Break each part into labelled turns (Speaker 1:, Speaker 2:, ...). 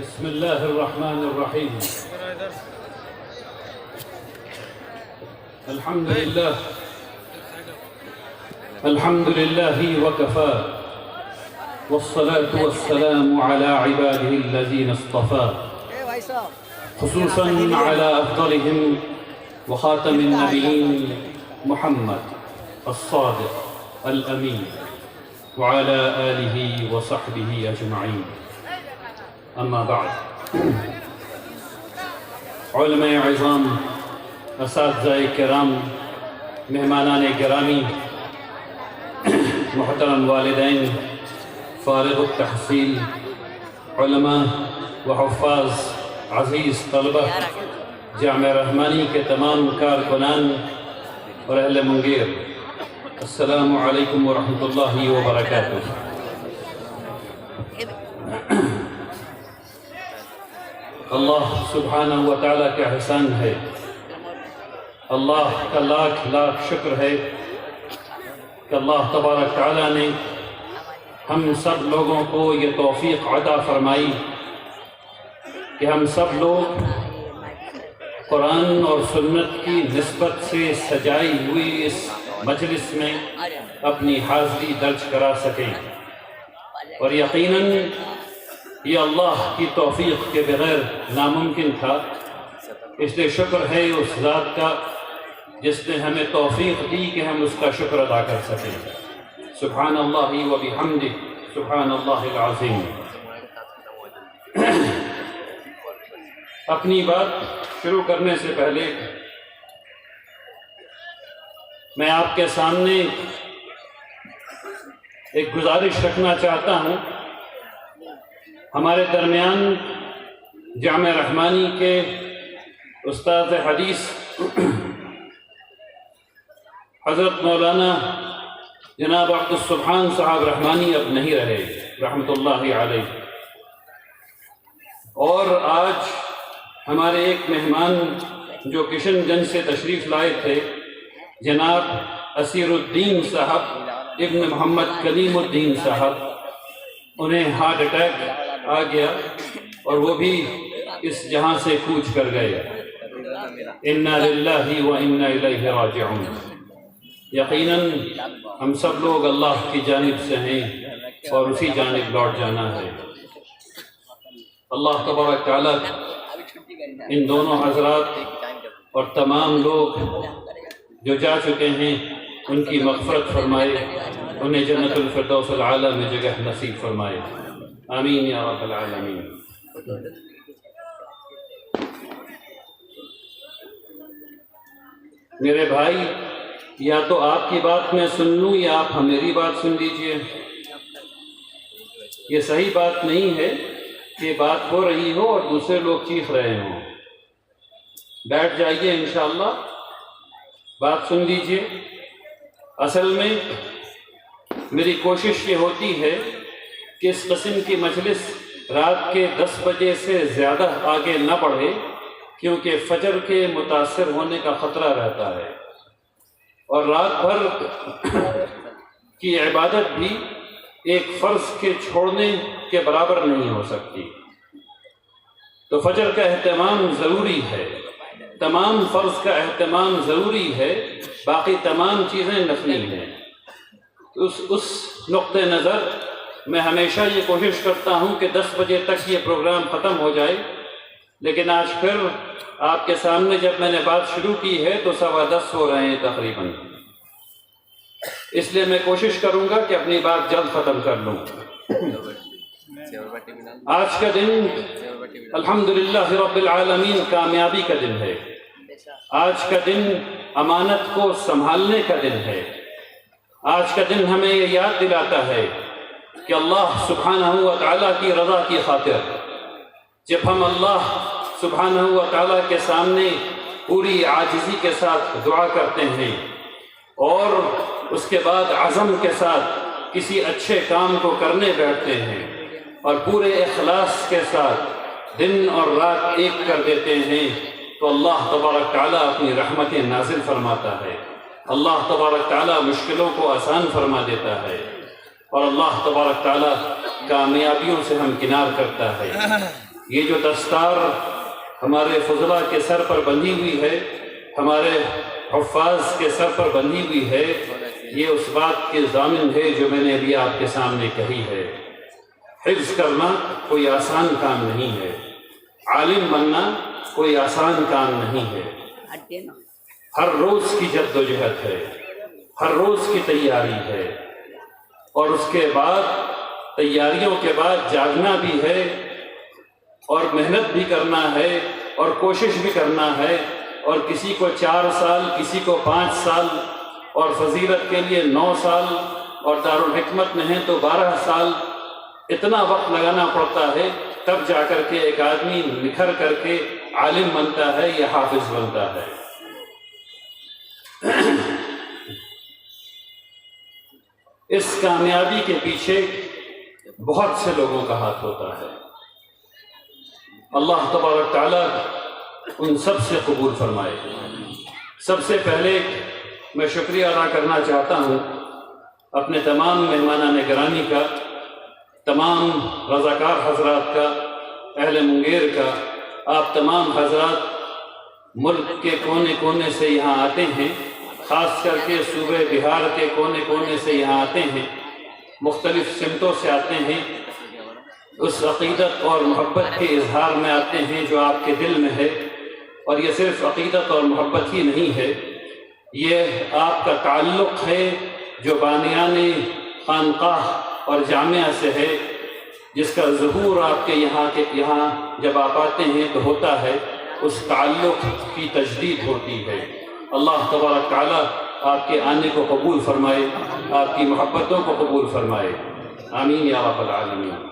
Speaker 1: بسم الله الرحمن الرحيم. الحمد لله وكفى، والصلاة والسلام على عباده الذين اصطفى، خصوصا على أفضلهم وخاتم النبيين محمد الصادق الأمين وعلى آله وصحبه أجمعين. أما بعد، علماء عظام، اساتذہ کرام، مہمانان گرامی، محترم والدین، فارغ التحصیل علماء و حفاظ، عزیز طلبہ، جامعہ رحمانی کے تمام کارکنان اور اہل منگیر، السلام علیکم ورحمۃ اللہ وبرکاتہ۔ اللہ سبحانہ و تعالیٰ کا احسان ہے، اللہ کا لاکھ لاکھ شکر ہے کہ اللہ تبارک تعالیٰ نے ہم سب لوگوں کو یہ توفیق عطا فرمائی کہ ہم سب لوگ قرآن اور سنت کی نسبت سے سجائی ہوئی اس مجلس میں اپنی حاضری درج کرا سکیں، اور یقیناً یہ اللہ کی توفیق کے بغیر ناممکن تھا۔ اس لیے شکر ہے اس ذات کا جس نے ہمیں توفیق دی کہ ہم اس کا شکر ادا کر سکیں۔ سبحان اللہ و بحمدہ، سبحان اللہ العظیم۔ اپنی بات شروع کرنے سے پہلے میں آپ کے سامنے ایک گزارش رکھنا چاہتا ہوں۔ ہمارے درمیان جامعہ رحمانی کے استاد حدیث حضرت مولانا جناب عبدالسبحان صاحب رحمانی اب نہیں رہے رحمۃ اللہ علیہ، اور آج ہمارے ایک مہمان جو کشن گنج سے تشریف لائے تھے، جناب اسیر الدین صاحب ابن محمد کلیم الدین صاحب، انہیں ہارٹ اٹیک آ گیا اور وہ بھی اس جہاں سے کوچ کر گئے۔ انا للہ و انا الیہ راجعون۔ یقیناً ہم سب لوگ اللہ کی جانب سے ہیں اور اسی جانب لوٹ جانا ہے۔ اللہ تبارک تعالیٰ ان دونوں حضرات اور تمام لوگ جو جا چکے ہیں ان کی مغفرت فرمائے، انہیں جنت الفردوس العالی میں جگہ نصیب فرمائے، آمین یا رب العالمین۔ میرے بھائی، یا تو آپ کی بات میں سن لوں یا آپ میری بات سن لیجئے۔ یہ صحیح بات نہیں ہے کہ بات ہو رہی ہو اور دوسرے لوگ چیخ رہے ہوں۔ بیٹھ جائیے، انشاءاللہ بات سن لیجئے۔ اصل میں میری کوشش یہ ہوتی ہے کہ اس قسم کی مجلس رات کے 10 بجے سے زیادہ آگے نہ بڑھے، کیونکہ فجر کے متاثر ہونے کا خطرہ رہتا ہے، اور رات بھر کی عبادت بھی ایک فرض کے چھوڑنے کے برابر نہیں ہو سکتی۔ تو فجر کا اہتمام ضروری ہے، تمام فرض کا اہتمام ضروری ہے، باقی تمام چیزیں نفلی ہیں۔ اس نقطہ نظر میں ہمیشہ یہ کوشش کرتا ہوں کہ 10 بجے تک یہ پروگرام ختم ہو جائے، لیکن آج پھر آپ کے سامنے جب میں نے بات شروع کی ہے تو 10:15 ہو رہے ہیں تقریباً، اس لیے میں کوشش کروں گا کہ اپنی بات جلد ختم کر لوں۔ آج کا دن الحمدللہ رب العالمین کامیابی کا دن ہے۔ آج کا دن امانت کو سنبھالنے کا دن ہے۔ آج کا دن ہمیں یہ یاد دلاتا ہے کہ اللہ سبحانہ و تعالیٰ کی رضا کی خاطر جب ہم اللہ سبحانہ و تعالیٰ کے سامنے پوری عاجزی کے ساتھ دعا کرتے ہیں اور اس کے بعد عزم کے ساتھ کسی اچھے کام کو کرنے بیٹھتے ہیں اور پورے اخلاص کے ساتھ دن اور رات ایک کر دیتے ہیں، تو اللہ تبارک تعالیٰ اپنی رحمتیں نازل فرماتا ہے، اللہ تبارک تعالیٰ مشکلوں کو آسان فرما دیتا ہے، اور اللہ تبارک تعالیٰ کامیابیوں سے ہمکنار کرتا ہے۔ یہ جو دستار ہمارے فضلاء کے سر پر بندھی ہوئی ہے، ہمارے حفاظ کے سر پر بندھی ہوئی ہے، یہ اس بات کے ضامن ہے جو میں نے ابھی آپ کے سامنے کہی ہے۔ حفظ کرنا کوئی آسان کام نہیں ہے، عالم بننا کوئی آسان کام نہیں ہے، ہر روز کی جد و جہد ہے، ہر روز کی تیاری ہے، اور اس کے بعد تیاریوں کے بعد جاگنا بھی ہے، اور محنت بھی کرنا ہے، اور کوشش بھی کرنا ہے، اور کسی کو 4 سال، کسی کو 5 سال، اور فضیلت کے لیے 9 سال، اور دارالحکمت میں ہیں تو 12 سال، اتنا وقت لگانا پڑتا ہے، تب جا کر کے ایک آدمی نکھر کر کے عالم بنتا ہے یا حافظ بنتا ہے۔ اس کامیابی کے پیچھے بہت سے لوگوں کا ہاتھ ہوتا ہے، اللہ تبارک تعالیٰ ان سب سے قبول فرمائے۔ سب سے پہلے میں شکریہ ادا کرنا چاہتا ہوں اپنے تمام مہمانان گرامی کا، تمام رضاکار حضرات کا، اہل منگیر کا۔ آپ تمام حضرات ملک کے کونے کونے سے یہاں آتے ہیں، خاص کر کے صوبہ بہار کے کونے کونے سے یہاں آتے ہیں، مختلف سمتوں سے آتے ہیں، اس عقیدت اور محبت کے اظہار میں آتے ہیں جو آپ کے دل میں ہے۔ اور یہ صرف عقیدت اور محبت ہی نہیں ہے، یہ آپ کا تعلق ہے جو بانیان خانقاہ اور جامعہ سے ہے، جس کا ظہور آپ کے یہاں جب آپ آتے ہیں تو ہوتا ہے، اس تعلق کی تجدید ہوتی ہے۔ اللہ تبارک تعالیٰ آپ کے آنے کو قبول فرمائے، آپ کی محبتوں کو قبول فرمائے، آمین یا رب العالمین۔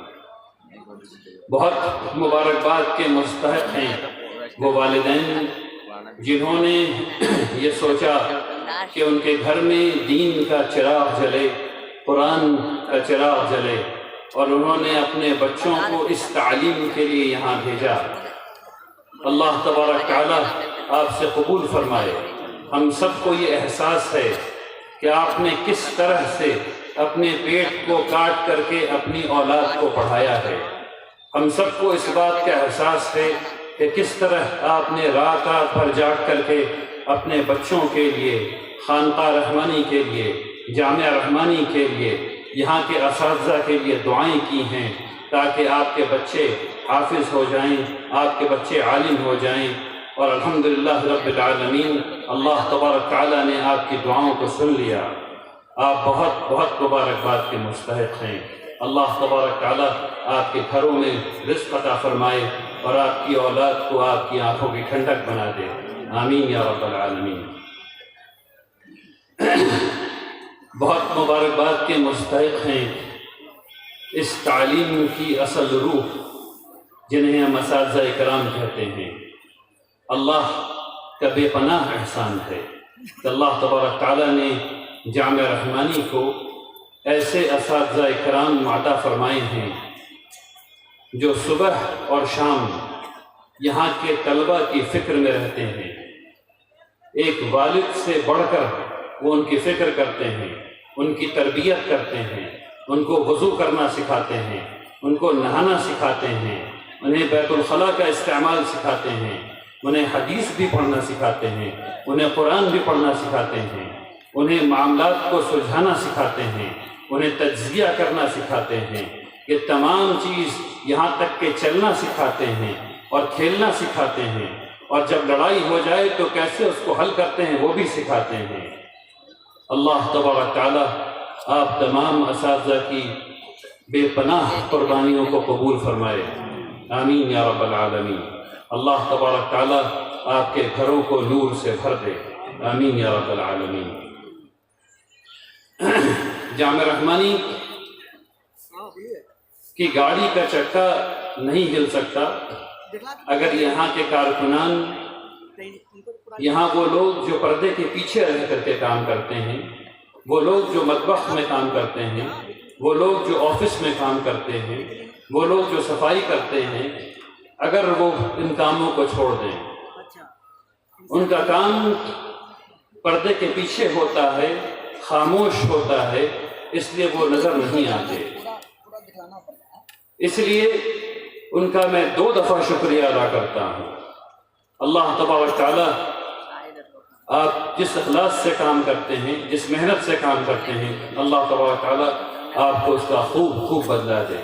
Speaker 1: بہت مبارکباد کے مستحق ہیں وہ والدین جنہوں نے یہ سوچا کہ ان کے گھر میں دین کا چراغ جلے، قرآن کا چراغ جلے، اور انہوں نے اپنے بچوں کو اس تعلیم کے لیے یہاں بھیجا۔ اللہ تبارک تعالیٰ آپ سے قبول فرمائے۔ ہم سب کو یہ احساس ہے کہ آپ نے کس طرح سے اپنے پیٹ کو کاٹ کر کے اپنی اولاد کو پڑھایا ہے۔ ہم سب کو اس بات کا احساس ہے کہ کس طرح آپ نے رات رات بھر جاگ کر کے اپنے بچوں کے لیے، خانقاہ رحمانی کے لیے، جامعہ رحمانی کے لیے، یہاں کے اساتذہ کے لیے دعائیں کی ہیں تاکہ آپ کے بچے حافظ ہو جائیں، آپ کے بچے عالم ہو جائیں۔ اور الحمدللہ رب العالمین، اللہ تبارک تعالیٰ نے آپ کی دعاؤں کو سن لیا۔ آپ بہت بہت مبارکباد کے مستحق ہیں۔ اللہ تبارک تعالیٰ آپ کے گھروں میں رزق عطا فرمائے اور آپ کی اولاد کو آپ کی آنکھوں کی ٹھنڈک بنا دے، آمین یا رب العالمین۔ بہت مبارکباد کے مستحق ہیں اس تعلیم کی اصل روح جنہیں ہم اساتذہ کرام کہتے ہیں۔ اللہ کا بے پناہ احسان ہے کہ اللہ تبارک تعالیٰ نے جامعہ رحمانی کو ایسے اساتذہ کرام عطا فرمائے ہیں جو صبح اور شام یہاں کے طلبہ کی فکر میں رہتے ہیں۔ ایک والد سے بڑھ کر وہ ان کی فکر کرتے ہیں، ان کی تربیت کرتے ہیں، ان کو وضو کرنا سکھاتے ہیں، ان کو نہانا سکھاتے ہیں، انہیں بیت الخلاء کا استعمال سکھاتے ہیں، انہیں حدیث بھی پڑھنا سکھاتے ہیں، انہیں قرآن بھی پڑھنا سکھاتے ہیں، انہیں معاملات کو سلجھانا سکھاتے ہیں، انہیں تجزیہ کرنا سکھاتے ہیں۔ یہ تمام چیز یہاں تک کہ چلنا سکھاتے ہیں اور کھیلنا سکھاتے ہیں، اور جب لڑائی ہو جائے تو کیسے اس کو حل کرتے ہیں وہ بھی سکھاتے ہیں۔ اللہ تبارک تعالیٰ آپ تمام اساتذہ کی بے پناہ قربانیوں کو قبول فرمائے، آمین یا رب العالمین۔ اللہ تبارک تعالیٰ آپ کے گھروں کو نور سے بھر دے، آمین یا رب العالمین۔ جامعہ رحمانی کی گاڑی کا چکا نہیں ہل سکتا اگر یہاں کے کارکنان، یہاں وہ لوگ جو پردے کے پیچھے رہ کر کے کام کرتے ہیں، وہ لوگ جو مطبخ میں کام کرتے ہیں، وہ لوگ جو آفس میں کام کرتے ہیں، وہ لوگ جو صفائی کرتے ہیں، اگر وہ ان کاموں کو چھوڑ دیں، ان کا کام پردے کے پیچھے ہوتا ہے، خاموش ہوتا ہے، اس لیے وہ نظر نہیں آتے۔ اس لیے ان کا میں 2 دفعہ شکریہ ادا کرتا ہوں۔ اللہ تبارک تعالیٰ آپ جس اخلاص سے کام کرتے ہیں، جس محنت سے کام کرتے ہیں، اللہ تبارک تعالیٰ آپ کو اس کا خوب بدلہ دے۔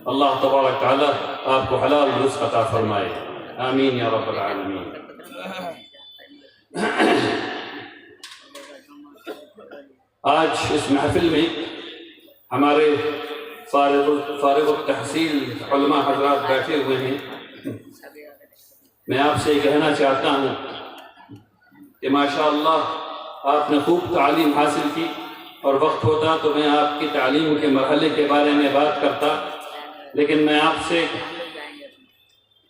Speaker 1: اللہ تبارک تعالیٰ آپ کو حلال رزق عطا فرمائے، آمین یا رب العالمین۔ آج اس محفل میں ہمارے فارغ التحصیل علماء حضرات بیٹھے ہوئے ہیں۔ میں آپ سے یہ کہنا چاہتا ہوں کہ ماشاءاللہ آپ نے خوب تعلیم حاصل کی، اور وقت ہوتا تو میں آپ کی تعلیم کے مرحلے کے بارے میں بات کرتا، لیکن میں آپ سے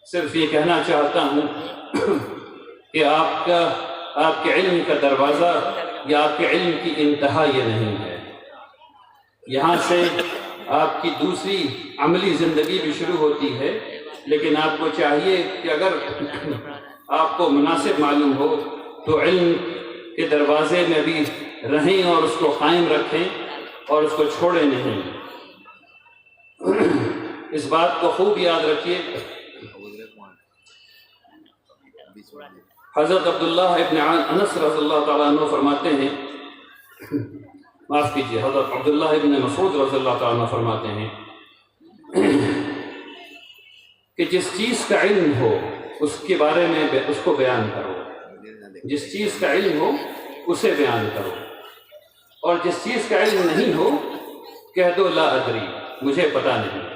Speaker 1: صرف یہ کہنا چاہتا ہوں کہ آپ کے علم کا دروازہ یا آپ کے علم کی انتہا یہ نہیں ہے۔ یہاں سے آپ کی دوسری عملی زندگی بھی شروع ہوتی ہے، لیکن آپ کو چاہیے کہ اگر آپ کو مناسب معلوم ہو تو علم کے دروازے میں بھی رہیں اور اس کو قائم رکھیں اور اس کو چھوڑیں نہیں۔ اس بات کو خوب یاد رکھیے۔ حضرت عبداللہ ابن انس رضی اللہ تعالیٰ عنہ فرماتے ہیں، معاف کیجیے، حضرت عبداللہ ابن مسعود رضی اللہ تعالیٰ عنہ فرماتے ہیں کہ جس چیز کا علم ہو اس کے بارے میں اس کو بیان کرو، جس چیز کا علم ہو اسے بیان کرو، اور جس چیز کا علم نہیں ہو کہہ دو لا ادری، مجھے پتہ نہیں۔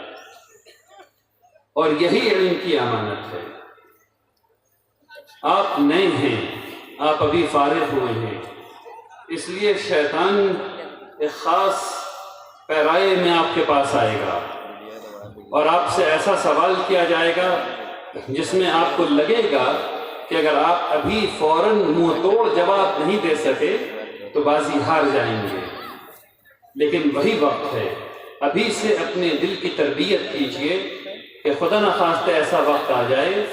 Speaker 1: اور یہی علم کی امانت ہے۔ آپ نئے ہیں، آپ ابھی فارغ ہوئے ہیں، اس لیے شیطان ایک خاص پیرائے میں آپ کے پاس آئے گا اور آپ سے ایسا سوال کیا جائے گا جس میں آپ کو لگے گا کہ اگر آپ ابھی فوراً منہ توڑ جواب نہیں دے سکے تو بازی ہار جائیں گے۔ لیکن وہی وقت ہے، ابھی سے اپنے دل کی تربیت کیجئے کہ خدا نخواستہ ایسا وقت آ جائے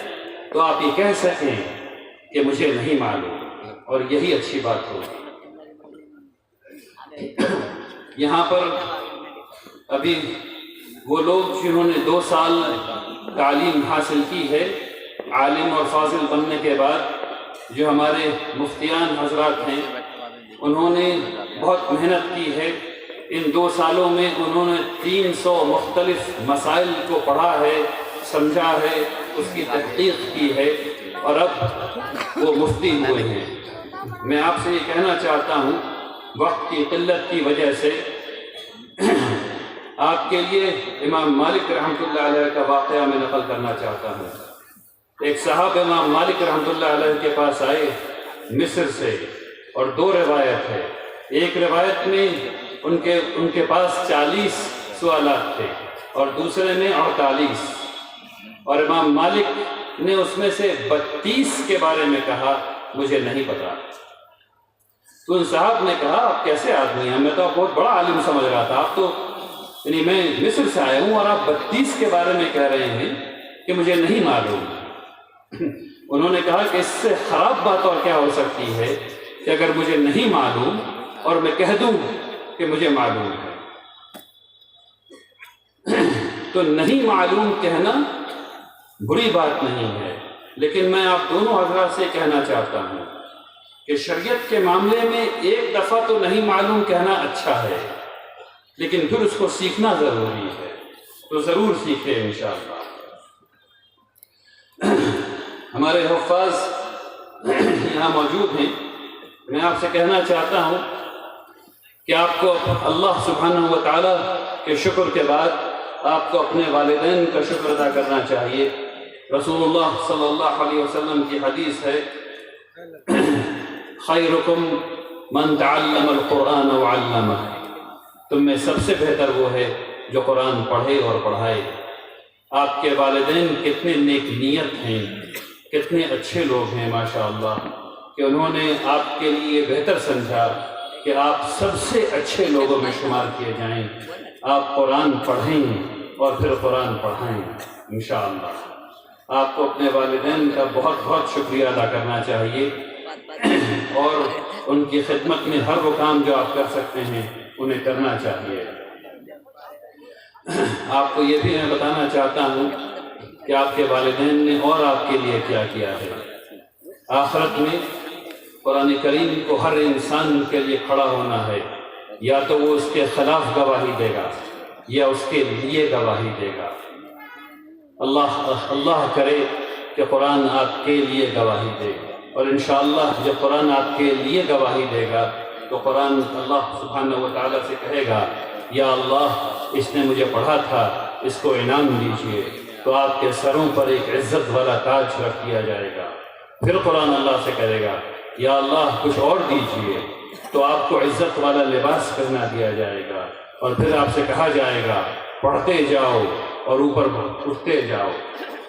Speaker 1: تو آپ یہ کہہ سکیں کہ مجھے نہیں معلوم، اور یہی اچھی بات ہوگی۔ یہاں پر ابھی وہ لوگ جنہوں نے 2 سال تعلیم حاصل کی ہے عالم اور فاضل بننے کے بعد، جو ہمارے مفتیان حضرات ہیں، انہوں نے بہت محنت کی ہے۔ ان 2 سالوں میں انہوں نے 300 مختلف مسائل کو پڑھا ہے، سمجھا ہے، اس کی تحقیق کی ہے، اور اب وہ مفتی ہوئے ہیں۔ میں آپ سے یہ کہنا چاہتا ہوں، وقت کی قلت کی وجہ سے آپ کے لیے امام مالک رحمۃ اللہ علیہ کا واقعہ میں نقل کرنا چاہتا ہوں۔ ایک صاحب امام مالک رحمۃ اللہ علیہ کے پاس آئے مصر سے، اور 2 روایت ہے۔ ایک روایت میں ان کے پاس 40 سوالات تھے اور دوسرے میں 48، اور امام مالک نے اس میں سے 32 کے بارے میں کہا مجھے نہیں پتا۔ تو ان صاحب نے کہا آپ کیسے آدمی ہیں، میں تو آپ بہت بڑا عالم سمجھ رہا تھا، آپ تو یعنی میں مصر سے آیا ہوں اور آپ 32 کے بارے میں کہہ رہے ہیں کہ مجھے نہیں معلوم۔ انہوں نے کہا کہ اس سے خراب بات اور کیا ہو سکتی ہے کہ اگر مجھے نہیں معلوم اور میں کہہ دوں کہ مجھے معلوم ہے۔ تو نہیں معلوم کہنا بری بات نہیں ہے، لیکن میں آپ دونوں حضرات سے کہنا چاہتا ہوں کہ شریعت کے معاملے میں ایک دفعہ تو نہیں معلوم کہنا اچھا ہے، لیکن پھر اس کو سیکھنا ضروری ہے، تو ضرور سیکھیں انشاءاللہ۔ ہمارے حفاظ یہاں موجود ہیں، میں آپ سے کہنا چاہتا ہوں کہ آپ کو اللہ سبحانہ و تعالیٰ کے شکر کے بعد آپ کو اپنے والدین کا شکر ادا کرنا چاہیے۔ رسول اللہ صلی اللہ علیہ وسلم کی حدیث ہے، خیرکم من تعلم القرآن وعلمہ، تم میں سب سے بہتر وہ ہے جو قرآن پڑھے اور پڑھائے۔ آپ کے والدین کتنے نیک نیت ہیں، کتنے اچھے لوگ ہیں ماشاءاللہ، کہ انہوں نے آپ کے لیے بہتر سمجھا کہ آپ سب سے اچھے لوگوں میں شمار کیے جائیں، آپ قرآن پڑھیں اور پھر قرآن پڑھائیں انشاءاللہ۔ آپ کو اپنے والدین کا بہت بہت شکریہ ادا کرنا چاہیے، اور ان کی خدمت میں ہر وہ کام جو آپ کر سکتے ہیں انہیں کرنا چاہیے۔ آپ کو یہ بھی میں بتانا چاہتا ہوں کہ آپ کے والدین نے اور آپ کے لیے کیا کیا ہے۔ آخرت میں قرآن کریم کو ہر انسان کے لیے کھڑا ہونا ہے، یا تو وہ اس کے خلاف گواہی دے گا یا اس کے لیے گواہی دے گا۔ اللہ کرے کہ قرآن آپ کے لیے گواہی دے، اور انشاءاللہ جب قرآن آپ کے لیے گواہی دے گا تو قرآن اللہ سبحانہ و تعالیٰ سے کہے گا یا اللہ اس نے مجھے پڑھا تھا، اس کو انعام دیجیے، تو آپ کے سروں پر ایک عزت والا تاج رکھ دیا جائے گا۔ پھر قرآن اللہ سے کہے گا یا اللہ کچھ اور دیجیے، تو آپ کو عزت والا لباس پہنا دیا جائے گا، اور پھر آپ سے کہا جائے گا پڑھتے جاؤ اور اوپر اٹھتے جاؤ۔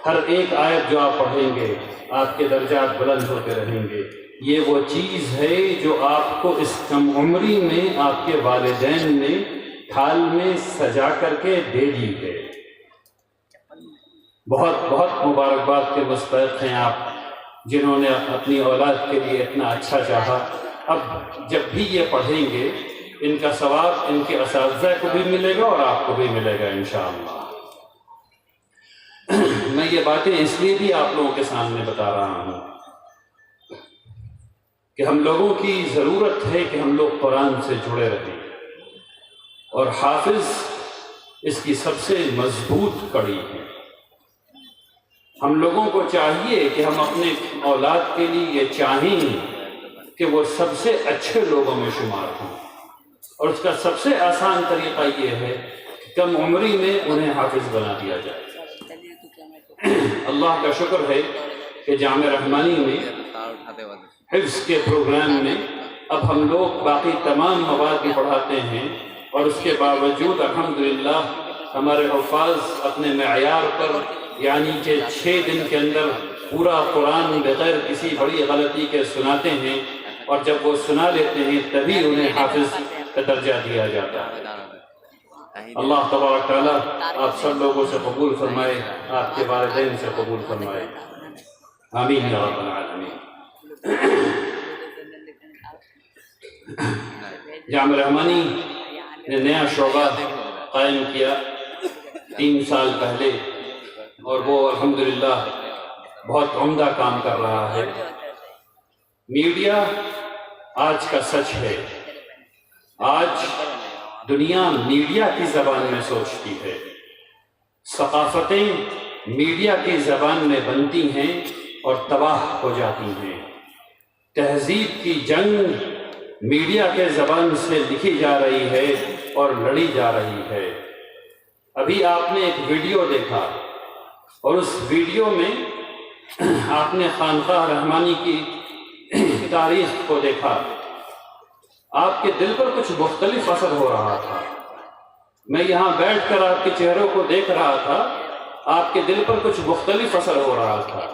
Speaker 1: ہر ایک آیت جو آپ پڑھیں گے آپ کے درجات بلند ہوتے رہیں گے۔ یہ وہ چیز ہے جو آپ کو اس کم عمری میں آپ کے والدین نے تھال میں سجا کر کے دے دی ہے۔ بہت بہت مبارکباد کے مستحق ہیں آپ، جنہوں نے اپنی اولاد کے لیے اتنا اچھا چاہا۔ اب جب بھی یہ پڑھیں گے ان کا ثواب ان کے اساتذہ کو بھی ملے گا اور آپ کو بھی ملے گا انشاءاللہ۔ میں یہ باتیں اس لیے بھی آپ لوگوں کے سامنے بتا رہا ہوں کہ ہم لوگوں کی ضرورت ہے کہ ہم لوگ قرآن سے جڑے رہیں، اور حافظ اس کی سب سے مضبوط کڑی ہے۔ ہم لوگوں کو چاہیے کہ ہم اپنے اولاد کے لیے یہ چاہیں کہ وہ سب سے اچھے لوگوں میں شمار ہوں، اور اس کا سب سے آسان طریقہ یہ ہے کہ کم عمری میں انہیں حافظ بنا دیا جائے۔ اللہ کا شکر ہے کہ جامعہ رحمانی میں حفظ کے پروگرام میں اب ہم لوگ باقی تمام مواد بھی پڑھاتے ہیں، اور اس کے باوجود الحمدللہ ہمارے حفاظ اپنے معیار پر، یعنی کہ 6 دن کے اندر پورا قرآن بغیر کسی بڑی غلطی کے سناتے ہیں، اور جب وہ سنا لیتے ہیں تبھی انہیں حافظ کا درجہ دیا جاتا ہے۔ اللہ تبارک تعالیٰ آپ سب لوگوں سے قبول فرمائے، آپ کے والدین سے قبول فرمائے، آمین یا رب العالمین۔ جامعہ رحمانی نے نیا شعبہ قائم کیا 3 سال پہلے، اور وہ الحمدللہ بہت عمدہ کام کر رہا ہے۔ میڈیا آج کا سچ ہے، آج دنیا میڈیا کی زبان میں سوچتی ہے، ثقافتیں میڈیا کی زبان میں بنتی ہیں اور تباہ ہو جاتی ہیں۔ تہذیب کی جنگ میڈیا کے زبان سے لکھی جا رہی ہے اور لڑی جا رہی ہے۔ ابھی آپ نے ایک ویڈیو دیکھا، اور اس ویڈیو میں آپ نے خانقاہ رحمانی کی تاریخ کو دیکھا، آپ کے دل پر کچھ مختلف اثر ہو رہا تھا۔ میں یہاں بیٹھ کر آپ کے چہروں کو دیکھ رہا تھا، آپ کے دل پر کچھ مختلف اثر ہو رہا تھا۔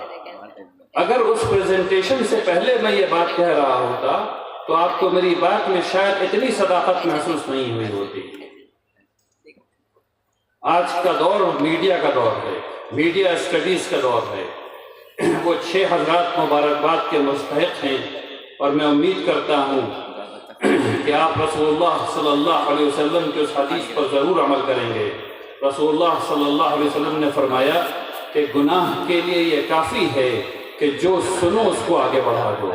Speaker 1: اگر اس پریزنٹیشن سے پہلے میں یہ بات کہہ رہا ہوتا تو آپ کو میری بات میں شاید اتنی صداقت محسوس نہیں ہوئی ہوتی۔ آج کا دور میڈیا کا دور ہے، میڈیا اسٹڈیز کا دور ہے۔ وہ 6 حضرات مبارکباد کے مستحق ہیں، اور میں امید کرتا ہوں کہ آپ رسول اللہ صلی اللہ علیہ وسلم کے اس حدیث پر ضرور عمل کریں گے۔ رسول اللہ صلی اللہ علیہ وسلم نے فرمایا کہ گناہ کے لیے یہ کافی ہے کہ جو سنو اس کو آگے بڑھا دو۔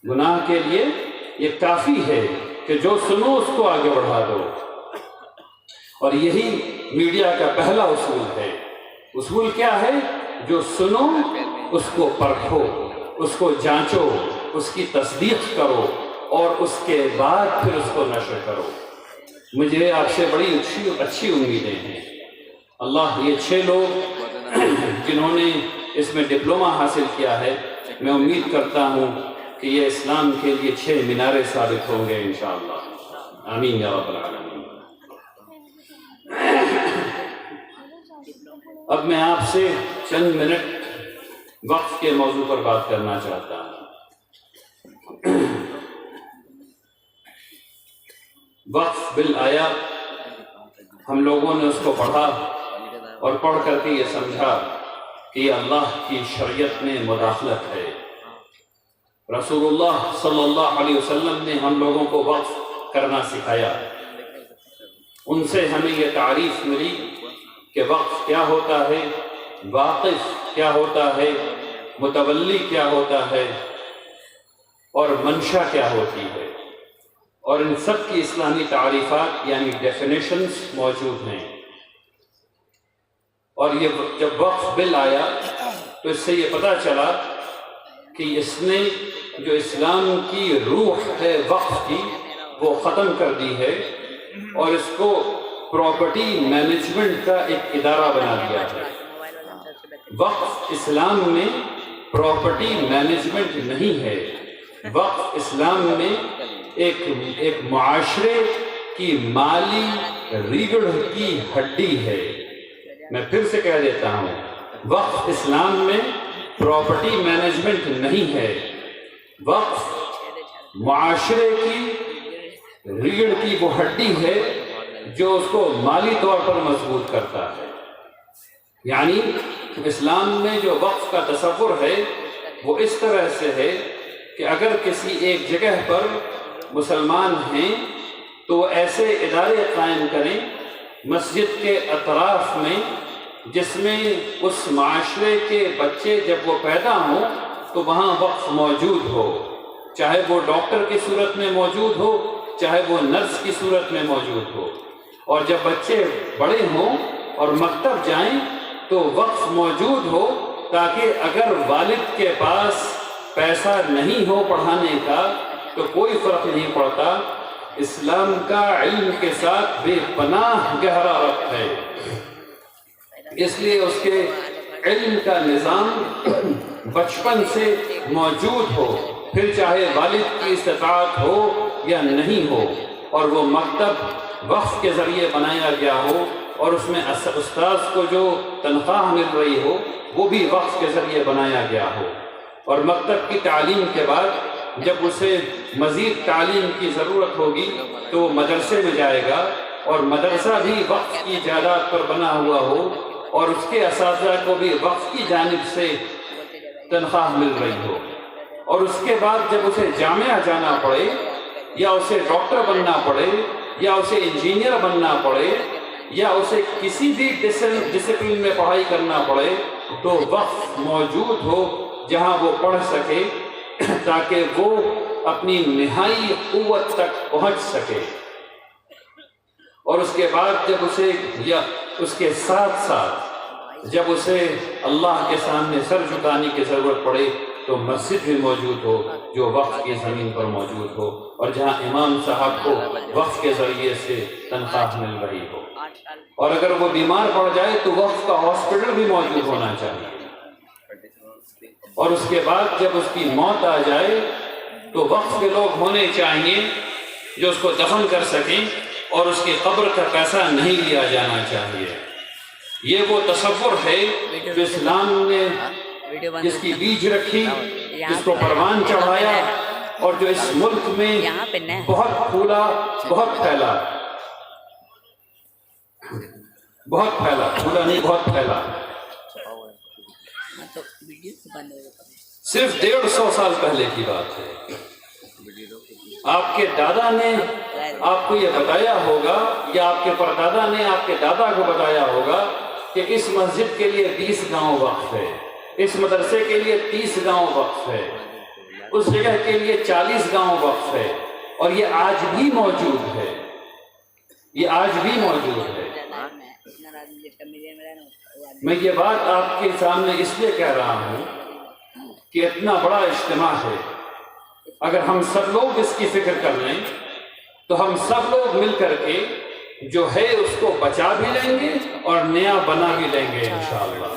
Speaker 1: گناہ کے لیے یہ کافی ہے کہ جو سنو اس کو آگے بڑھا دو، اور یہی میڈیا کا پہلا اصول ہے۔ اصول کیا ہے؟ جو سنو اس کو پرکھو، اس کو جانچو، اس کی تصدیق کرو، اور اس کے بعد پھر اس کو نشر کرو۔ مجھے آپ سے بڑی اچھی امیدیں ہیں۔ اللہ یہ 6 لوگ جنہوں نے اس میں ڈپلومہ حاصل کیا ہے، میں امید کرتا ہوں کہ یہ اسلام کے لیے 6 مینارے ثابت ہوں گے انشاءاللہ، آمین یا رب العالمین۔ اب میں آپ سے چند منٹ وقف کے موضوع پر بات کرنا چاہتا ہوں۔ وقف بالآیات، ہم لوگوں نے اس کو پڑھا اور پڑھ کر کے یہ سمجھا کہ یہ اللہ کی شریعت میں مداخلت ہے۔ رسول اللہ صلی اللہ علیہ وسلم نے ہم لوگوں کو وقف کرنا سکھایا، ان سے ہمیں یہ تعریف ملی کہ وقف کیا ہوتا ہے، واقف کیا ہوتا ہے، متولی کیا ہوتا ہے، اور منشا کیا ہوتی ہے، اور ان سب کی اسلامی تعریفات یعنی ڈیفینیشنز موجود ہیں۔ اور یہ جب وقف بل آیا تو اس سے یہ پتہ چلا کہ اس نے جو اسلام کی روح ہے وقف کی وہ ختم کر دی ہے، اور اس کو پراپرٹی مینجمنٹ کا ایک ادارہ بنا دیا ہے۔ وقف اسلام میں پراپرٹی مینجمنٹ نہیں ہے، وقف اسلام میں ایک معاشرے کی مالی ریڑھ کی ہڈی ہے۔ میں پھر سے کہہ دیتا ہوں، وقف اسلام میں پراپرٹی مینجمنٹ نہیں ہے، وقف معاشرے کی ریڑھ کی وہ ہڈی ہے جو اس کو مالی طور پر مضبوط کرتا ہے۔ یعنی اسلام میں جو وقف کا تصور ہے وہ اس طرح سے ہے کہ اگر کسی ایک جگہ پر مسلمان ہیں تو ایسے ادارے قائم کریں مسجد کے اطراف میں جس میں اس معاشرے کے بچے جب وہ پیدا ہوں تو وہاں وقف موجود ہو، چاہے وہ ڈاکٹر کی صورت میں موجود ہو، چاہے وہ نرس کی صورت میں موجود ہو، اور جب بچے بڑے ہوں اور مکتب جائیں تو وقف موجود ہو، تاکہ اگر والد کے پاس پیسہ نہیں ہو پڑھانے کا تو کوئی فرق نہیں پڑتا، اسلام کا علم کے ساتھ بے پناہ گہرا ربط ہے، اس لیے اس کے علم کا نظام بچپن سے موجود ہو، پھر چاہے والد کی استطاعت ہو یا نہیں ہو، اور وہ مکتب وقف کے ذریعے بنایا گیا ہو، اور اس میں استاذ کو جو تنخواہ مل رہی ہو وہ بھی وقف کے ذریعے بنایا گیا ہو، اور مکتب کی تعلیم کے بعد جب اسے مزید تعلیم کی ضرورت ہوگی تو وہ مدرسے میں جائے گا، اور مدرسہ بھی وقف کی جائیداد پر بنا ہوا ہو، اور اس کے اساتذہ کو بھی وقف کی جانب سے تنخواہ مل رہی ہو، اور اس کے بعد جب اسے جامعہ جانا پڑے یا اسے ڈاکٹر بننا پڑے یا اسے انجینئر بننا پڑے یا اسے کسی بھی ڈسپلن میں پڑھائی کرنا پڑے تو وقف موجود ہو جہاں وہ پڑھ سکے تاکہ وہ اپنی نہائی قوت تک پہنچ سکے۔ اور اس کے بعد جب اسے یا اس کے ساتھ ساتھ جب اسے اللہ کے سامنے سر جھکانے کی ضرورت پڑے تو مسجد بھی موجود ہو جو وقف کی زمین پر موجود ہو، اور جہاں امام صاحب کو وقف کے ذریعے سے تنخواہ مل رہی ہو، اور اگر وہ بیمار پڑ جائے تو وقف کا ہاسپٹل بھی موجود ہونا چاہیے، اور اس کے بعد جب اس کی موت آ جائے تو وقف کے لوگ ہونے چاہیے جو اس کو دفن کر سکیں، اور اس کی قبر کا پیسہ نہیں لیا جانا چاہیے۔ یہ وہ تصور ہے جو اسلام نے جس کی بیج رکھی، جس کو پروان چڑھایا، اور جو اس ملک میں بہت پھولا، بہت پھیلا، پھولا نہیں بہت پھیلا۔ صرف 150 سال پہلے کی بات ہے۔ آپ کے دادا نے آپ کو یہ بتایا ہوگا یا آپ کے پردادا نے آپ کے دادا کو بتایا ہوگا کہ اس مسجد کے لیے 20 گاؤں وقف ہے، اس مدرسے کے لیے 30 گاؤں وقف ہے، اس جگہ کے لیے 40 گاؤں وقف ہے، اور یہ آج بھی موجود ہے، یہ آج بھی موجود ہے۔ میں یہ بات آپ کے سامنے اس لیے کہہ رہا ہوں کہ اتنا بڑا اجتماع ہے، اگر ہم سب لوگ اس کی فکر کر لیں تو ہم سب لوگ مل کر کے جو ہے اس کو بچا بھی لیں گے اور نیا بنا بھی لیں گے انشاءاللہ۔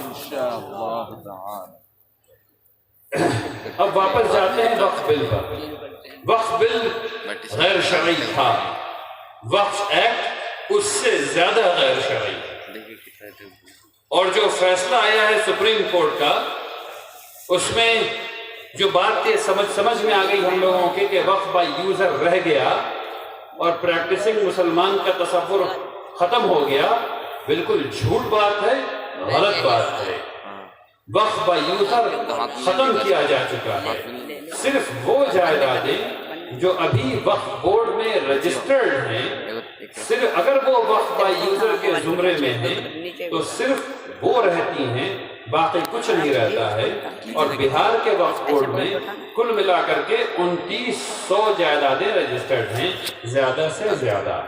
Speaker 1: اب واپس جاتے ہیں وقف بل پر۔ وقف بل غیر شرعی تھا، وقف ایکٹ اس سے زیادہ غیر شرعی، اور جو فیصلہ آیا ہے سپریم کورٹ کا اس میں جو بات سمجھ میں آ گئی ہم لوگوں کے کہ وقف بائی یوزر رہ گیا اور پریکٹسنگ مسلمان کا تصور ختم ہو گیا، بالکل جھوٹ بات ہے، غلط بات ہے۔ وقف بائی یوزر ختم کیا جا چکا ہے، صرف وہ جائیدادیں جو ابھی وقف بورڈ میں رجسٹرڈ ہیں، صرف اگر وہ وقف بائی یوزر کے زمرے میں ہیں تو صرف وہ رہتی ہیں باقی کچھ نہیں رہتا ہے. اور بہار کے وقف بورڈ میں کل ملا کر کے 2900 جائیدادیں رجسٹرڈ ہیں، زیادہ سے زیادہ.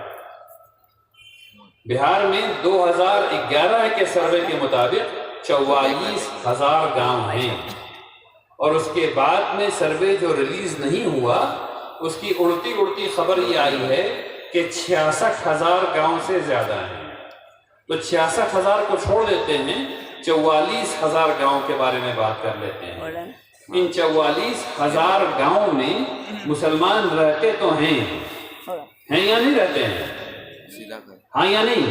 Speaker 1: بہار میں 2011 کے سروے کے مطابق 44,000 گاؤں ہیں، اور اس کے بعد میں سروے جو ریلیز نہیں ہوا اس کی اڑتی خبر یہ آئی ہے کہ 66,000 گاؤں سے زیادہ ہیں. تو 66,000 کو چھوڑ دیتے ہیں، 44,000 گاؤں کے بارے میں بات کر لیتے ہیں. ان 44,000 گاؤں میں مسلمان رہتے تو ہیں یا نہیں رہتے ہیں؟ ہاں یا نہیں؟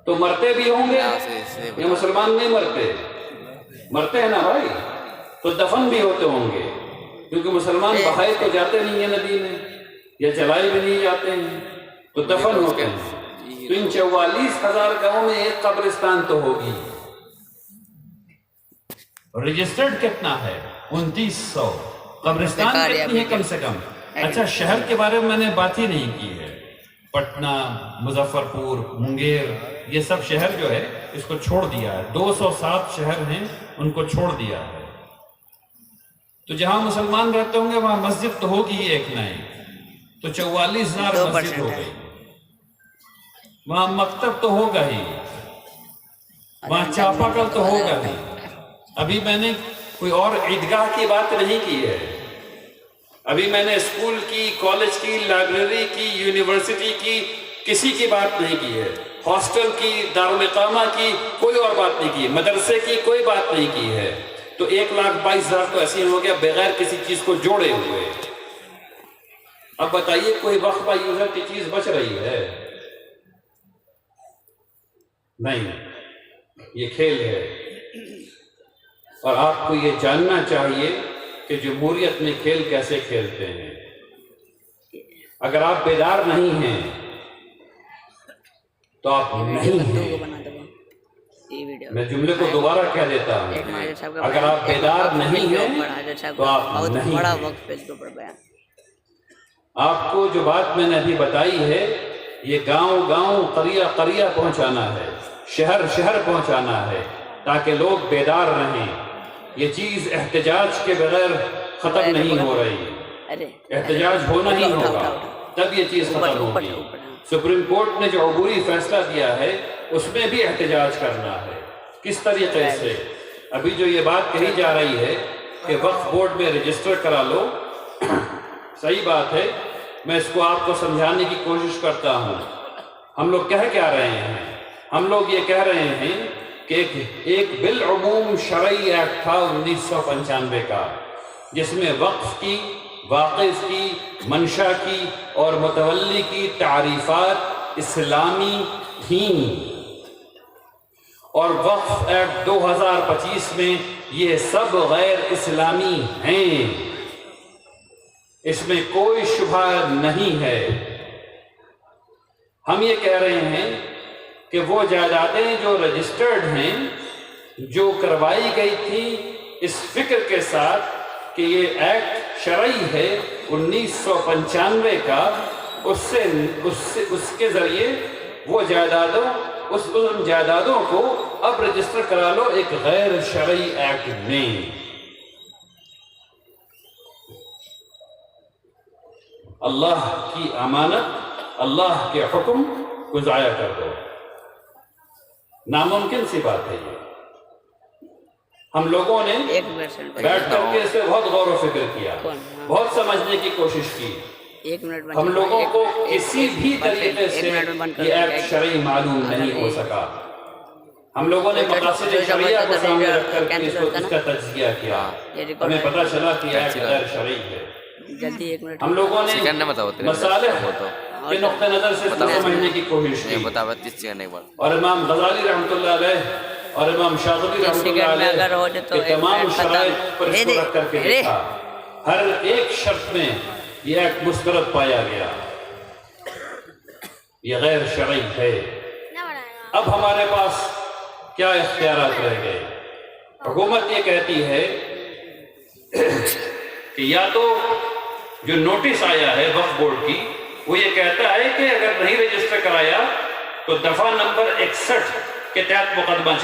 Speaker 1: تو مرتے بھی ہوں گے یا مسلمان نہیں مرتے؟ مرتے ہیں نا بھائی. تو دفن بھی ہوتے ہوں گے، کیونکہ مسلمان بہائے تو جاتے نہیں ہیں ندی میں، یا جلائے بھی نہیں جاتے ہیں، تو دفن ہوتے ہیں. تو ان 44,000 گاؤں میں ایک قبرستان تو ہوگی. رجسٹرڈ کتنا ہے؟ 2900. قبرستان کتنی ہے کم سے کم؟ اچھا، شہر کے بارے میں میں نے بات ہی نہیں کی ہے. پٹنہ، مظفر پور، منگیر، یہ سب شہر جو ہے اس کو چھوڑ دیا ہے. 207 شہر ہیں، ان کو چھوڑ دیا ہے. تو جہاں مسلمان رہتے ہوں گے وہاں مسجد تو ہوگی ایک نہ ایک. تو 44,000 مسجد ہو گئی. وہاں مکتب تو ہوگا ہی، وہاں چاپا کل تو ہوگا ہی. ابھی میں نے کوئی اور عیدگاہ کی بات نہیں کی ہے. ابھی میں نے اسکول کی، کالج کی، لائبریری کی، یونیورسٹی کی، کسی کی بات نہیں کی ہے. ہاسٹل کی، دارالاقامہ کی کوئی اور بات نہیں کی ہے. مدرسے کی کوئی بات نہیں کی ہے. تو 1,22,000 تو ایسے ہو گیا بغیر کسی چیز کو جوڑے ہوئے. اب بتائیے کوئی وقفہ یوزر کی چیز بچ رہی ہے؟ نہیں. یہ کھیل ہے، اور آپ کو یہ جاننا چاہیے کہ جمہوریت میں کھیل کیسے کھیلتے ہیں. اگر آپ بیدار نہیں ہیں تو آپ نہیں ہیں. میں جملے کو دوبارہ کہہ دیتا ہوں، اگر آپ بیدار نہیں ہیں تو آپ نہیں ہیں. آپ کو جو بات میں نے ابھی بتائی ہے، یہ گاؤں قریہ قریہ پہنچانا ہے، شہر پہنچانا ہے، تاکہ لوگ بیدار رہیں. یہ چیز احتجاج کے بغیر ختم نہیں ہو رہی. احتجاج ہونا ہی ہوگا، تب یہ چیز ختم ہوگی. سپریم کورٹ نے جو عبوری فیصلہ دیا ہے اس میں بھی احتجاج کرنا ہے. کس طریقے سے؟ ابھی جو یہ بات کہی جا رہی ہے کہ وقف بورڈ میں رجسٹر کرا لو، صحیح بات ہے. میں اس کو آپ کو سمجھانے کی کوشش کرتا ہوں. ہم لوگ کہہ کیا رہے ہیں؟ ہم لوگ یہ کہہ رہے ہیں کہ ایک بالعموم شرعی ایکٹ تھا 1995 کا، جس میں وقف کی، واقف کی، منشا کی اور متولی کی تعریفات اسلامی تھیں. اور وقف ایکٹ 2025 میں یہ سب غیر اسلامی ہیں. اس میں کوئی شبہ نہیں ہے. ہم یہ کہہ رہے ہیں کہ وہ جائیدادیں جو رجسٹرڈ ہیں، جو کروائی گئی تھی اس فکر کے ساتھ کہ یہ ایکٹ شرعی ہے 1995 کا، اس کے ذریعے وہ ان جائیدادوں کو اب رجسٹر کرا لو ایک غیر شرعی ایکٹ میں. اللہ کی امانت، اللہ کے حکم کو ضائع کر دو. ناممکن سی بات ہے یہ. ہم لوگوں نے بیٹھ کر کے اس پہ بہت غور و فکر کیا، بہت سمجھنے کی کوشش کی. ہم لوگوں کو کسی بھی طریقے سے یہ ایکٹ شرعی معلوم نہیں ہو سکا. ہم لوگوں نے مقاصد شرعیہ کو سامنے رکھ کر کے اس کا تجزیہ کیا. ہمیں پتہ چلا کہ ایکٹ غیر شرعی ہے. ہم لوگوں نے مصالح کے نقطہ نظر سے سمجھنے کی کوشش کی، اور امام غزالی رحمۃ اللہ علیہ اور امام شاطبی رحمۃ اللہ علیہ کے تمام شرائط پر اس کو رکھ کر کے دیکھا. ہر ایک شرط میں یہ ایک مسترد پایا گیا، یہ غیر شرعی ہے. اب ہمارے پاس کیا اختیارات رہ گئے؟ حکومت یہ کہتی ہے کہ یا تو جو نوٹس آیا ہے وقف بورڈ کی وہ یہ کہتا ہے کہ اگر نہیں رجسٹر کرایا تو دفعہ نمبر 61 کے تحت مقدمہ